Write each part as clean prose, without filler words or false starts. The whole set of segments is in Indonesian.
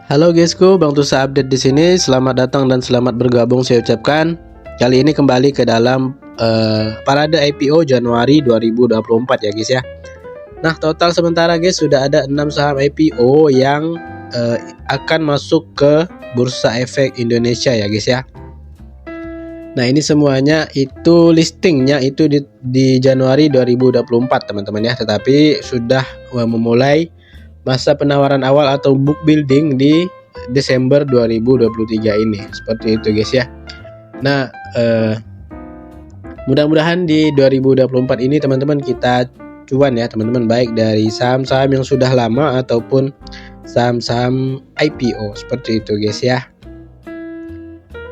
Halo guysku, Bang Tusa update di sini. Selamat datang dan selamat bergabung saya ucapkan. Kali ini kembali ke dalam parade IPO Januari 2024 ya guys ya. Nah, total sementara guys sudah ada 6 saham IPO yang akan masuk ke Bursa Efek Indonesia ya guys ya. Nah, ini semuanya itu listingnya itu di Januari 2024 teman-teman ya, tetapi sudah memulai masa penawaran awal atau book building di Desember 2023 ini. Seperti itu guys ya. Nah, mudah-mudahan di 2024 ini teman-teman kita cuan ya teman-teman, baik dari saham-saham yang sudah lama ataupun saham-saham IPO. Seperti itu guys ya.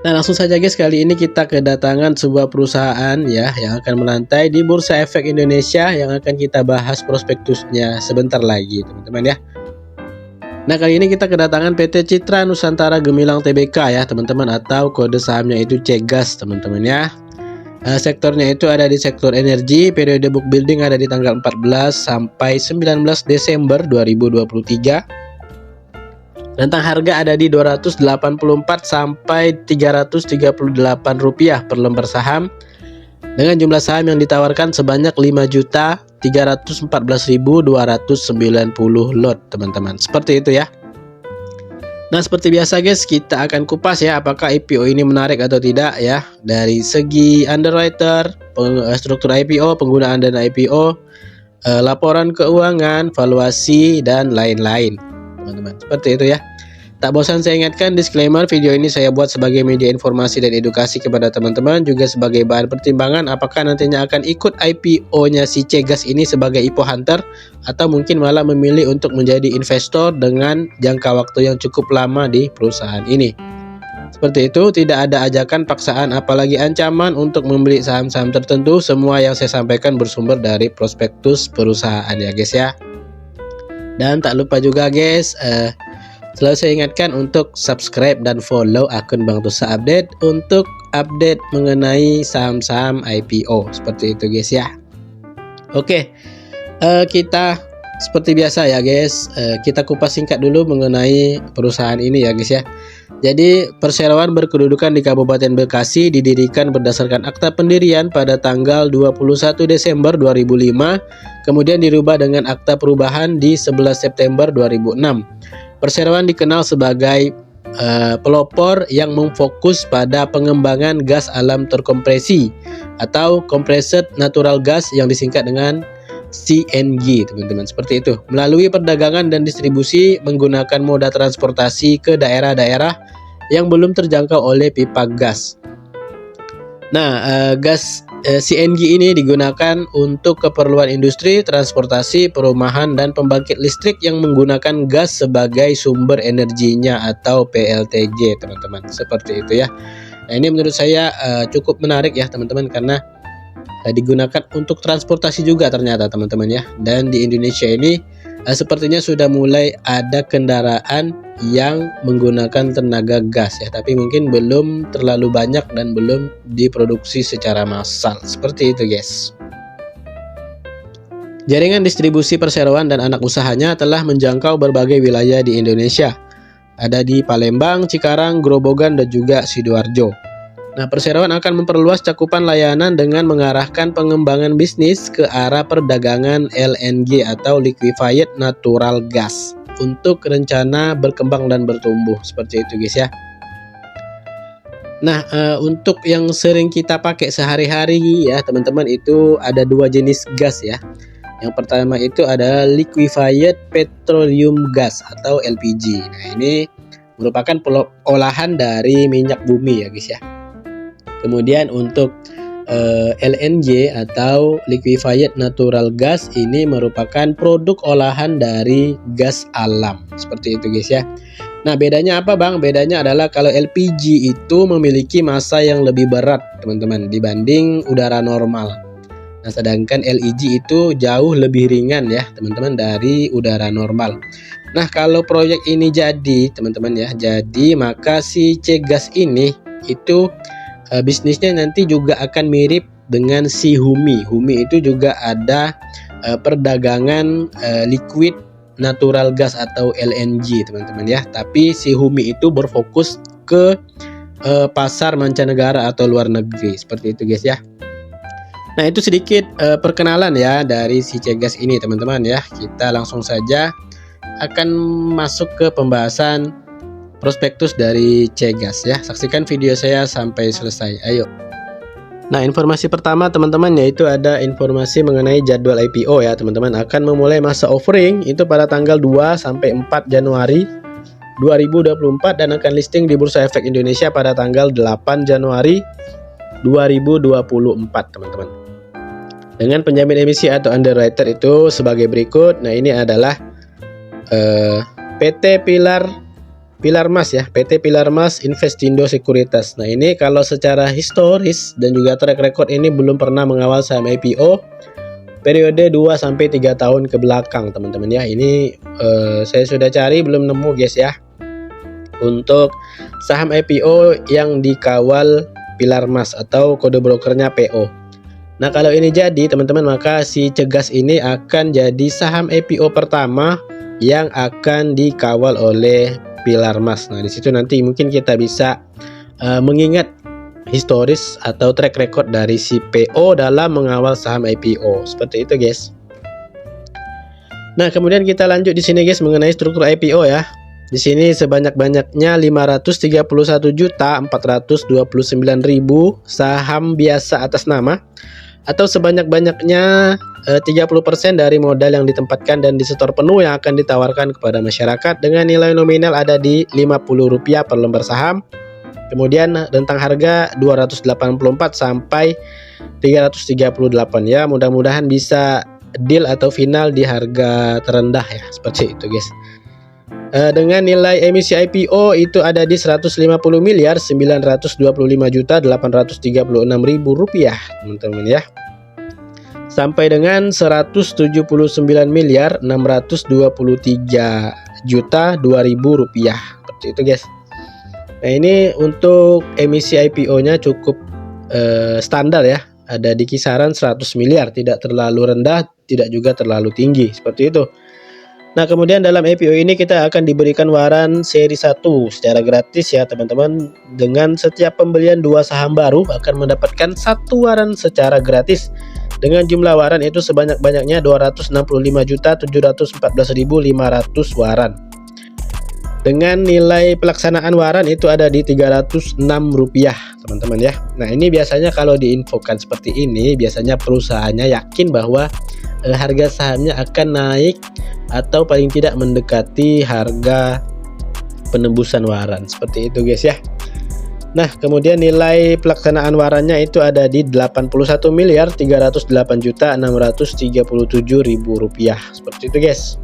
Nah, langsung saja guys, kali ini kita kedatangan sebuah perusahaan ya yang akan melantai di Bursa Efek Indonesia, yang akan kita bahas prospektusnya sebentar lagi teman-teman ya. Nah, kali ini kita kedatangan PT Citra Nusantara Gemilang Tbk ya teman-teman, atau kode sahamnya itu CGAS teman-teman ya. Sektornya itu ada di sektor energi. Periode book building ada di tanggal 14 sampai 19 Desember 2023. Rentang harga ada di 284 sampai 338 rupiah per lembar saham, dengan jumlah saham yang ditawarkan sebanyak 5.314.290 lot teman-teman. Seperti itu ya. Nah, seperti biasa guys, kita akan kupas ya apakah IPO ini menarik atau tidak ya, dari segi underwriter, struktur IPO, penggunaan dana IPO, laporan keuangan, valuasi, dan lain-lain teman-teman. Seperti itu ya. Tak bosan saya ingatkan, disclaimer, video ini saya buat sebagai media informasi dan edukasi kepada teman-teman, juga sebagai bahan pertimbangan apakah nantinya akan ikut IPO-nya si CGAS ini sebagai IPO hunter, atau mungkin malah memilih untuk menjadi investor dengan jangka waktu yang cukup lama di perusahaan ini. Seperti itu, tidak ada ajakan paksaan apalagi ancaman untuk membeli saham-saham tertentu. Semua yang saya sampaikan bersumber dari prospektus perusahaan ya guys ya. Dan tak lupa juga guys, selalu saya ingatkan untuk subscribe dan follow akun Bang Tusa Update untuk update mengenai saham-saham IPO. Seperti itu guys ya. Oke, kita seperti biasa ya guys, kita kupas singkat dulu mengenai perusahaan ini ya guys ya. Jadi, perseroan berkedudukan di Kabupaten Bekasi, didirikan berdasarkan akta pendirian pada tanggal 21 Desember 2005, kemudian dirubah dengan akta perubahan di 11 September 2006. Perseroan dikenal sebagai pelopor yang memfokus pada pengembangan gas alam terkompresi atau compressed natural gas yang disingkat dengan CNG teman-teman. Seperti itu, melalui perdagangan dan distribusi menggunakan moda transportasi ke daerah-daerah yang belum terjangkau oleh pipa gas. Nah, gas CNG ini digunakan untuk keperluan industri, transportasi, perumahan, dan pembangkit listrik yang menggunakan gas sebagai sumber energinya atau PLTG teman-teman. Seperti itu ya. Nah, ini menurut saya cukup menarik ya teman-teman, karena digunakan untuk transportasi juga ternyata teman-teman ya. Dan di Indonesia ini sepertinya sudah mulai ada kendaraan yang menggunakan tenaga gas ya, tapi mungkin belum terlalu banyak dan belum diproduksi secara massal. Seperti itu guys. Jaringan distribusi perseroan dan anak usahanya telah menjangkau berbagai wilayah di Indonesia. Ada di Palembang, Cikarang, Grobogan, dan juga Sidoarjo. Nah, perseroan akan memperluas cakupan layanan dengan mengarahkan pengembangan bisnis ke arah perdagangan LNG atau liquefied natural gas untuk rencana berkembang dan bertumbuh. Seperti itu guys ya. Nah, untuk yang sering kita pakai sehari-hari ya teman-teman, itu ada dua jenis gas ya. Yang pertama itu ada liquefied petroleum gas atau LPG. Nah, ini merupakan olahan dari minyak bumi ya guys ya. Kemudian untuk LNG atau liquefied natural gas ini merupakan produk olahan dari gas alam. Seperti itu guys ya. Nah, bedanya apa Bang? Bedanya adalah kalau LPG itu memiliki massa yang lebih berat teman-teman dibanding udara normal. Nah, sedangkan LEG itu jauh lebih ringan ya teman-teman dari udara normal. Nah, kalau proyek ini jadi teman-teman ya, jadi maka si CGAS ini itu bisnisnya nanti juga akan mirip dengan si Humi. Humi itu juga ada perdagangan liquid natural gas atau LNG teman-teman ya. Tapi si Humi itu berfokus ke pasar mancanegara atau luar negeri, seperti itu guys ya. Nah itu sedikit perkenalan ya dari si Cegaz ini teman-teman ya. Kita langsung saja akan masuk ke pembahasan prospektus dari Cegaz ya. Saksikan video saya sampai selesai. Ayo. Nah, informasi pertama teman-teman yaitu ada informasi mengenai jadwal IPO ya, teman-teman. Akan memulai masa offering itu pada tanggal 2 sampai 4 Januari 2024 dan akan listing di Bursa Efek Indonesia pada tanggal 8 Januari 2024, teman-teman. Dengan penjamin emisi atau underwriter itu sebagai berikut. Nah, ini adalah PT Pilar Mas ya, PT Pilar Mas Investindo Sekuritas. Nah, ini kalau secara historis dan juga track record ini belum pernah mengawal saham IPO periode 2 sampai 3 tahun ke belakang, teman-teman ya. Ini saya sudah cari belum nemu guys ya. Untuk saham IPO yang dikawal Pilar Mas atau kode brokernya PO. Nah, kalau ini jadi, teman-teman, maka si Cegaz ini akan jadi saham IPO pertama yang akan dikawal oleh Pilar Mas. Nah, di situ nanti mungkin kita bisa mengingat historis atau track record dari si PO dalam mengawal saham IPO. Seperti itu, guys. Nah, kemudian kita lanjut di sini, guys, mengenai struktur IPO ya. Di sini sebanyak-banyaknya 531.429.000 saham biasa atas nama atau sebanyak-banyaknya 30% dari modal yang ditempatkan dan disetor penuh yang akan ditawarkan kepada masyarakat dengan nilai nominal ada di Rp50 per lembar saham. Kemudian rentang harga 284 sampai 338 ya. Mudah-mudahan bisa deal atau final di harga terendah ya. Seperti itu, guys. Dengan nilai emisi IPO itu ada di Rp150.925.836.000 teman-teman ya. Sampai dengan Rp179.623.002.000 seperti itu, guys. Nah, ini untuk emisi IPO-nya cukup standar ya. Ada di kisaran 100 miliar, tidak terlalu rendah, tidak juga terlalu tinggi, seperti itu. Nah, kemudian dalam IPO ini kita akan diberikan waran seri 1 secara gratis ya, teman-teman. Dengan setiap pembelian 2 saham baru akan mendapatkan 1 waran secara gratis. Dengan jumlah waran itu sebanyak-banyaknya 265.714.500 waran. Dengan nilai pelaksanaan waran itu ada di Rp306, teman-teman ya. Nah, ini biasanya kalau diinfokan seperti ini, biasanya perusahaannya yakin bahwa harga sahamnya akan naik atau paling tidak mendekati harga penembusan waran. Seperti itu, guys ya. Nah, kemudian nilai pelaksanaan warannya itu ada di Rp81.308.637.000. Seperti itu, guys.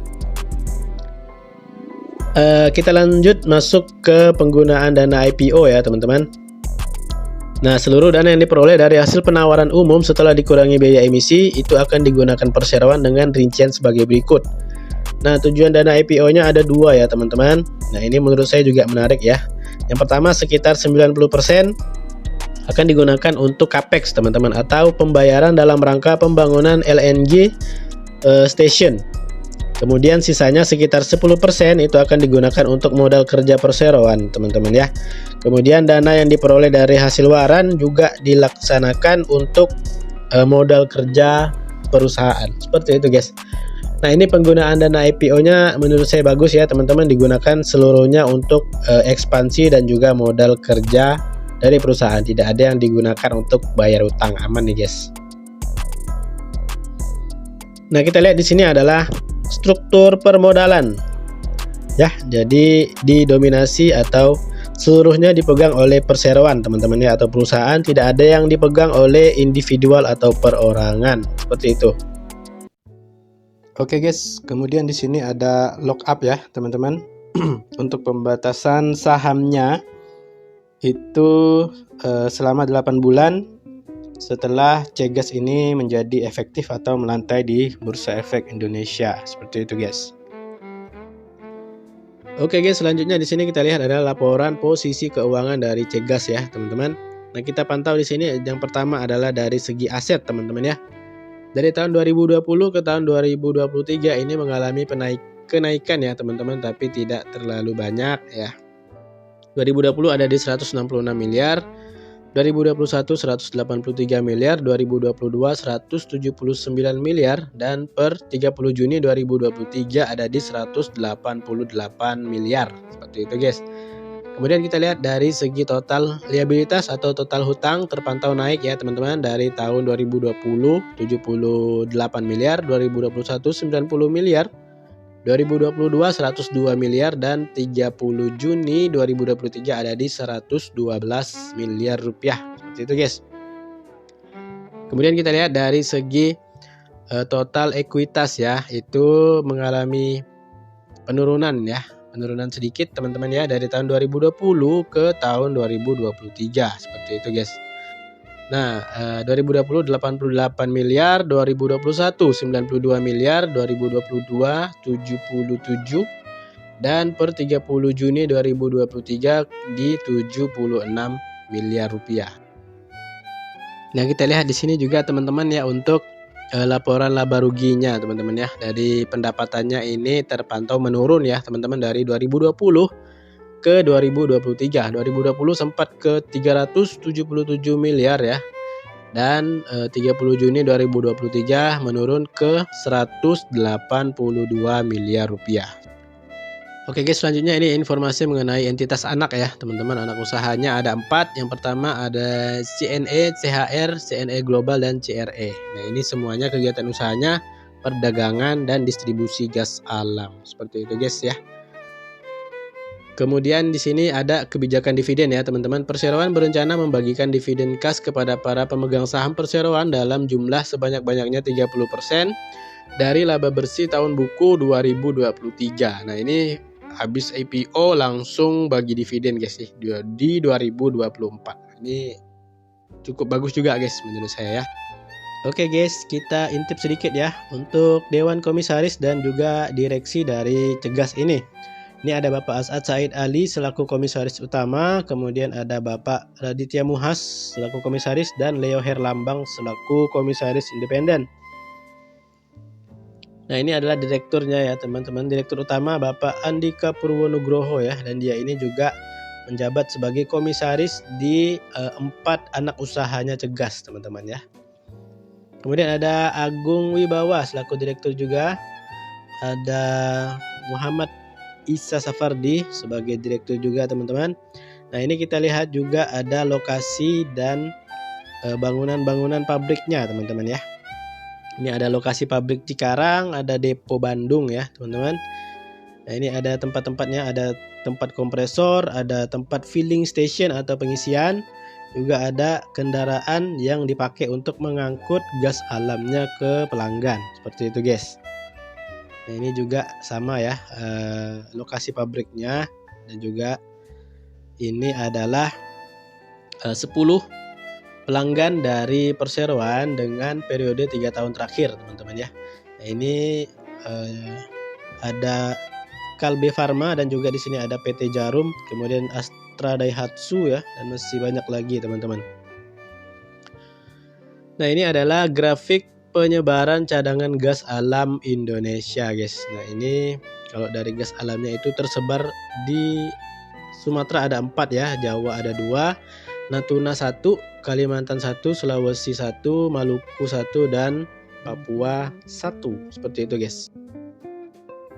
Kita lanjut masuk ke penggunaan dana IPO ya, teman-teman. Nah, seluruh dana yang diperoleh dari hasil penawaran umum setelah dikurangi biaya emisi itu akan digunakan perseroan dengan rincian sebagai berikut. Nah, tujuan dana IPO-nya ada 2 ya, teman-teman. Nah, ini menurut saya juga menarik ya. Yang pertama sekitar 90% akan digunakan untuk capex, teman-teman, atau pembayaran dalam rangka pembangunan LNG station. Kemudian sisanya sekitar 10% itu akan digunakan untuk modal kerja perseroan, teman-teman ya. Kemudian dana yang diperoleh dari hasil waran juga dilaksanakan untuk modal kerja perusahaan. Seperti itu, guys. Nah, ini penggunaan dana IPO-nya menurut saya bagus ya, teman-teman, digunakan seluruhnya untuk ekspansi dan juga modal kerja dari perusahaan. Tidak ada yang digunakan untuk bayar utang. Aman nih, guys. Nah, kita lihat di sini adalah struktur permodalan. Ya, jadi didominasi atau seluruhnya dipegang oleh perseroan, teman-teman ya, atau perusahaan. Tidak ada yang dipegang oleh individual atau perorangan. Seperti itu. Oke, guys, kemudian di sini ada lockup ya, teman-teman. Untuk pembatasan sahamnya itu selama 8 bulan setelah Cegaz ini menjadi efektif atau melantai di Bursa Efek Indonesia. Seperti itu, guys. Oke, guys, selanjutnya di sini kita lihat adalah laporan posisi keuangan dari Cegaz ya, teman-teman. Nah, kita pantau di sini yang pertama adalah dari segi aset, teman-teman ya. Dari tahun 2020 ke tahun 2023 ini mengalami kenaikan ya teman-teman, tapi tidak terlalu banyak ya. 2020 ada di 166 miliar, 2021 183 miliar, 2022 179 miliar, dan per 30 Juni 2023 ada di 188 miliar. Seperti itu guys. Kemudian kita lihat dari segi total liabilitas atau total hutang terpantau naik ya teman-teman, dari tahun 2020 78 miliar, 2021 90 miliar, 2022 102 miliar, dan 30 Juni 2023 ada di 112 miliar rupiah. Seperti itu guys. Kemudian kita lihat dari segi total ekuitas ya, itu mengalami penurunan ya. Penurunan sedikit teman-teman ya, dari tahun 2020 ke tahun 2023. Seperti itu guys. Nah, 2020 88 miliar, 2021 92 miliar, 2022 77, dan per 30 Juni 2023 di 76 miliar rupiah. Nah, kita lihat di sini juga teman-teman ya untuk laporan laba ruginya teman-teman ya. Dari pendapatannya ini terpantau menurun ya teman-teman, dari 2020 ke 2023. 2020 sempat ke 377 miliar ya. Dan 30 Juni 2023 menurun ke 182 miliar rupiah. Oke guys, selanjutnya ini informasi mengenai entitas anak ya teman-teman. Anak usahanya ada 4. Yang pertama ada CNE, CHR, CNE Global, dan CRE. Nah, ini semuanya kegiatan usahanya perdagangan dan distribusi gas alam. Seperti itu guys ya. Kemudian di sini ada kebijakan dividen ya teman-teman. Perseroan berencana membagikan dividen kas kepada para pemegang saham perseroan dalam jumlah sebanyak-banyaknya 30% dari laba bersih tahun buku 2023. Nah, ini habis IPO langsung bagi dividen guys di 2024. Ini cukup bagus juga guys menurut saya ya. Oke guys, kita intip sedikit ya untuk Dewan Komisaris dan juga direksi dari Cegas ini. Ini ada Bapak As'ad Said Ali selaku komisaris utama, kemudian ada Bapak Raditya Muhas selaku komisaris, dan Leo Herlambang selaku komisaris independen. Nah, ini adalah direkturnya ya teman-teman. Direktur utama Bapak Andika Purwonugroho ya, dan dia ini juga menjabat sebagai komisaris di 4 anak usahanya Cegas teman-teman ya. Kemudian ada Agung Wibawa selaku direktur juga. Ada Muhammad Isa Safardi sebagai direktur juga teman-teman. Nah, ini kita lihat juga ada lokasi dan bangunan-bangunan pabriknya teman-teman ya. Ini ada lokasi pabrik Cikarang, ada depo Bandung ya teman-teman. Nah, ini ada tempat-tempatnya, ada tempat kompresor, ada tempat filling station atau pengisian, juga ada kendaraan yang dipakai untuk mengangkut gas alamnya ke pelanggan. Seperti itu guys. Nah, ini juga sama ya lokasi pabriknya, dan juga ini adalah 10 pelanggan dari perseroan dengan periode 3 tahun terakhir teman-teman ya. Nah, ini ada Kalbe Pharma, dan juga di sini ada PT Jarum, kemudian Astra Daihatsu ya, dan masih banyak lagi teman-teman. Nah, ini adalah grafik penyebaran cadangan gas alam Indonesia guys. Nah, ini kalau dari gas alamnya itu tersebar di Sumatera ada 4 ya, Jawa ada 2, Natuna 1, Kalimantan 1, Sulawesi 1, Maluku 1, dan Papua 1. Seperti itu guys.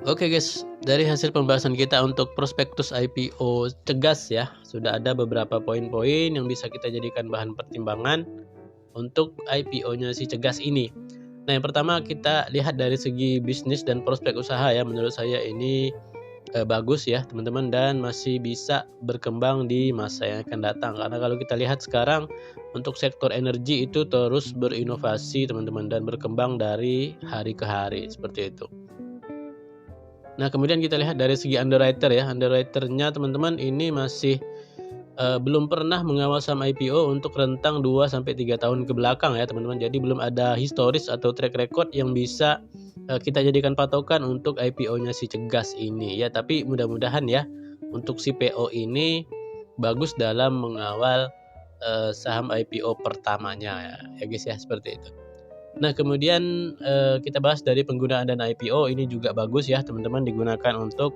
Oke guys, dari hasil pembahasan kita untuk prospektus IPO Cegas ya, sudah ada beberapa poin-poin yang bisa kita jadikan bahan pertimbangan untuk IPO-nya si Cegas ini. Nah, yang pertama kita lihat dari segi bisnis dan prospek usaha ya. Menurut saya ini bagus ya teman-teman, dan masih bisa berkembang di masa yang akan datang. Karena kalau kita lihat sekarang untuk sektor energi itu terus berinovasi teman-teman, dan berkembang dari hari ke hari seperti itu. Nah, kemudian kita lihat dari segi underwriter ya. Underwriternya teman-teman ini masih belum pernah mengawal saham IPO untuk rentang 2-3 tahun ke belakang ya teman-teman. Jadi belum ada historis atau track record yang bisa kita jadikan patokan untuk IPO-nya si Cegas ini ya. Tapi mudah-mudahan ya untuk si PO ini bagus dalam mengawal saham IPO pertamanya ya guys ya, seperti itu. Nah, kemudian kita bahas dari penggunaan dana IPO. Ini juga bagus ya teman-teman, digunakan untuk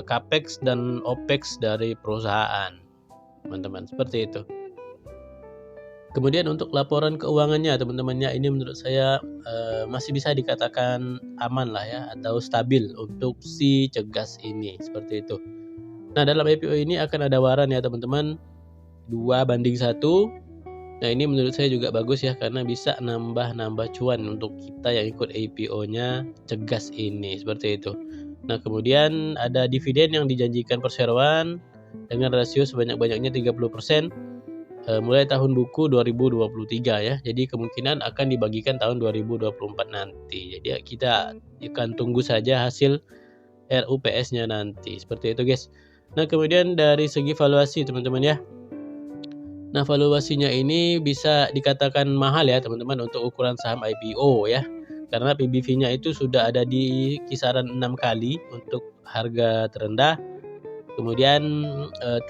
capex dan opex dari perusahaan, teman-teman, seperti itu. Kemudian untuk laporan keuangannya teman-temannya, ini menurut saya masih bisa dikatakan aman lah ya, atau stabil untuk si Cegas ini, seperti itu. Nah, dalam IPO ini akan ada waran ya teman-teman, 2:1. Nah, ini menurut saya juga bagus ya, karena bisa nambah cuan untuk kita yang ikut IPO-nya Cegas ini, seperti itu. Nah, kemudian ada dividen yang dijanjikan perseroan dengan rasio sebanyak-banyaknya 30% mulai tahun buku 2023 ya. Jadi kemungkinan akan dibagikan tahun 2024 nanti. Jadi kita akan tunggu saja hasil RUPS-nya nanti. Seperti itu, guys. Nah, kemudian dari segi valuasi teman-teman ya. Nah, valuasinya ini bisa dikatakan mahal ya teman-teman untuk ukuran saham IPO ya. Karena PBV-nya itu sudah ada di kisaran 6 kali untuk harga terendah. Kemudian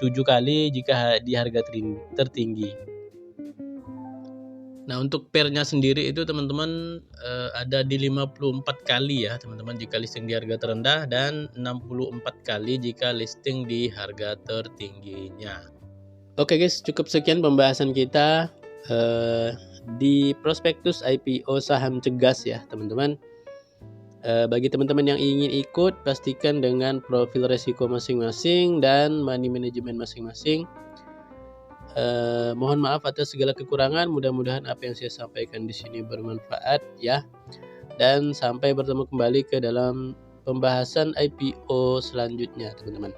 7 kali jika di harga tertinggi. Nah, untuk pair-nya sendiri itu teman-teman ada di 54 kali ya teman-teman jika listing di harga terendah, dan 64 kali jika listing di harga tertingginya. Oke guys, cukup sekian pembahasan kita di prospektus IPO saham Cegas ya teman-teman. Bagi teman-teman yang ingin ikut, pastikan dengan profil resiko masing-masing dan money management masing-masing. Mohon maaf atas segala kekurangan. Mudah-mudahan apa yang saya sampaikan di sini bermanfaat ya. Dan sampai bertemu kembali ke dalam pembahasan IPO selanjutnya teman-teman.